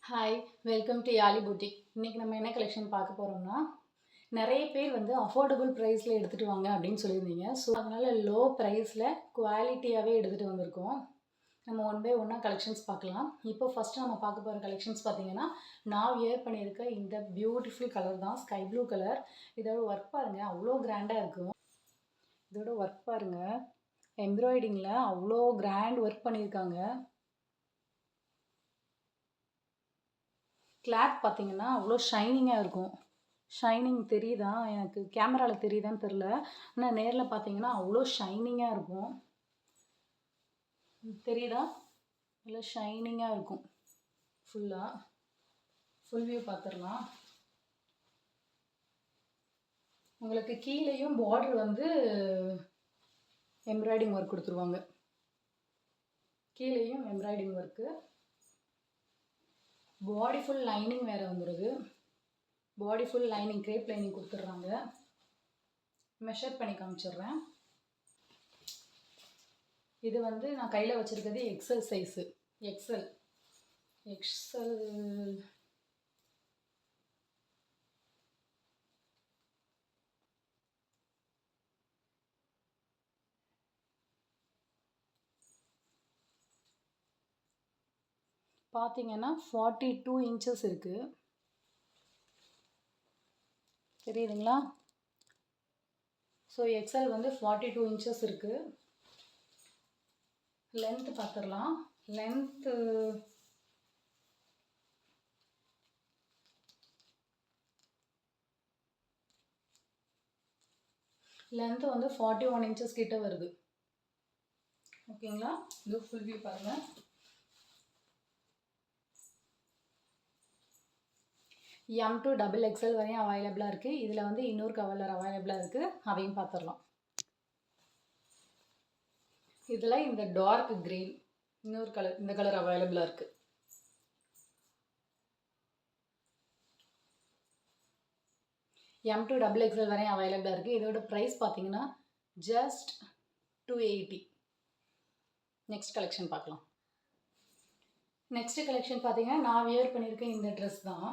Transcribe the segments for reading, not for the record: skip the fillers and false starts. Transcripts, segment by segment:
Hi, welcome to Yaali boutique. இன்றைக்கி நம்ம என்ன கலெக்ஷன் பார்க்க போகிறோம்னா, நிறைய பேர் வந்து அஃபோர்டபுள் ப்ரைஸில் எடுத்துகிட்டு வாங்க அப்படின்னு சொல்லியிருந்தீங்க. ஸோ அதனால் லோ ப்ரைஸில் குவாலிட்டியாகவே எடுத்துகிட்டு வந்திருக்கோம். நம்ம ஒன் பை ஒன்னாக கலெக்ஷன்ஸ் பார்க்கலாம். இப்போ ஃபஸ்ட்டு நம்ம பார்க்க போகிற கலெக்ஷன்ஸ் பார்த்தீங்கன்னா, நான் வியர் பண்ணியிருக்க இந்த பியூட்டிஃபுல் கலர் தான், ஸ்கை ப்ளூ கலர். இதோட ஒர்க் பாருங்கள், அவ்வளோ கிராண்டாக இருக்கும். இதோட ஒர்க் பாருங்கள், எம்ப்ராய்டிங்கில் அவ்வளோ கிராண்ட் ஒர்க் பண்ணியிருக்காங்க. கிளாத் பார்த்தீங்கன்னா அவ்வளோ ஷைனிங்காக இருக்கும். ஷைனிங் தெரியுதா? எனக்கு கேமராவில் தெரியுதான்னு தெரில. ஆனால் நேரில் பார்த்தீங்கன்னா அவ்வளோ ஷைனிங்காக இருக்கும். தெரியுதா? நல்லா ஷைனிங்காக இருக்கும். ஃபுல் வியூ பார்த்துடலாம். உங்களுக்கு கீழேயும் பார்டர் வந்து எம்ப்ராய்டிங் ஒர்க் கொடுத்துருவாங்க. கீழேயும் embroidering work. Body full lining வேறு வந்துடுது. Body full lining, crepe lining கொடுத்துட்றாங்க. மெஷர் பண்ணி காமிச்சிடுறேன். இது வந்து நான் கையில் வச்சுருக்கிறது எக்ஸல் சைஸு. எக்ஸல் பார்த்தீங்கன்னா 42 இன்ச்சஸ் இருக்குது. தெரியுதுங்களா? ஸோ எக்ஸல் வந்து 42 இன்ச்சஸ் இருக்குது. லென்த்து பார்த்துடலாம். லென்த்து வந்து 41 இன்ச்சஸ் கிட்ட வருது. ஓகேங்களா? இது ஃபுல் வியூ பாருங்கள். M to XXL வரையும் அவைலபிளாக இருக்குது. இதில் வந்து இன்னொரு கலர் அவைலபிளாக இருக்குது, அதையும் பார்த்துடலாம். இதில் இந்த டார்க் க்ரீன் இன்னொரு கலர், இந்த கலர் அவைலபிளாக இருக்குது. M to XXL வரையும் அவைலபிளாக இருக்குது. இதோட ப்ரைஸ் பார்த்தீங்கன்னா ஜஸ்ட் 280. நெக்ஸ்ட் கலெக்ஷன் பார்க்கலாம். நெக்ஸ்ட் கலெக்ஷன் பார்த்தீங்கன்னா, நான் வியர் பண்ணியிருக்கேன் இந்த ட்ரெஸ் தான்.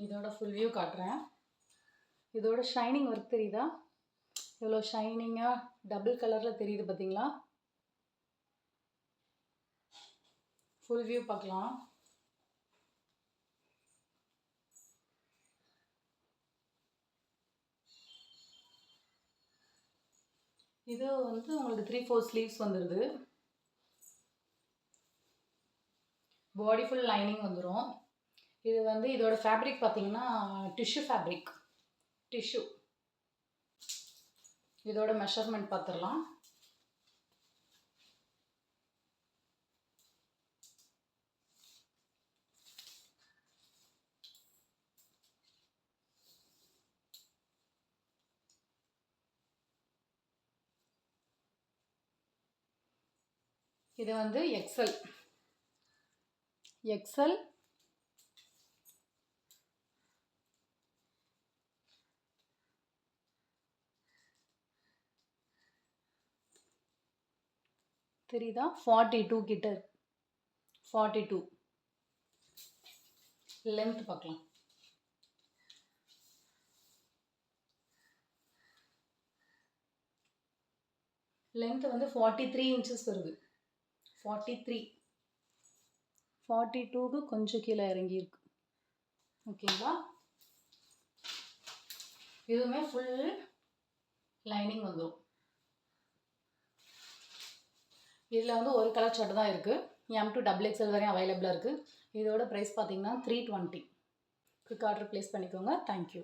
இதோட ஃபுல் வியூ காட்டுறேன். இதோட ஷைனிங் ஒர்க் தெரியுதா? இவ்வளோ ஷைனிங்காக டபுள் கலரில் தெரியுது பார்த்தீங்களா? ஃபுல் வியூ பார்க்கலாம். இது வந்து உங்களுக்கு 3/4 ஸ்லீவ்ஸ் வந்துடுது. பாடி ஃபுல் லைனிங் வந்துடும். இது வந்து இதோட ஃபேப்ரிக் பார்த்தீங்கன்னா டிஷ்யூ ஃபேப்ரிக். டிஷ்யூ. இதோட மெஷர்மெண்ட் பார்த்துடலாம். இது வந்து எக்ஸல். தெரியுதா? 42 கிட்ட. 42. லென்த் பார்க்கலாம். லென்த் வந்து 43 இன்ச்சஸ் வருது. 43. 42க்கு கொஞ்சம் கீழே இறங்கியிருக்கு. ஓகேங்களா? இதுவுமே ஃபுல் லைனிங் வந்துடும். இதில் வந்து ஒரு கலர் ஷர்ட் தான் இருக்குது. M to XXL வரையும் அவைலபிளாக இருக்குது. இதோட ப்ரைஸ் பார்த்தீங்கன்னா 320. குயிக் ஆர்டர் ப்ளேஸ் பண்ணிக்கோங்க. தேங்க்யூ.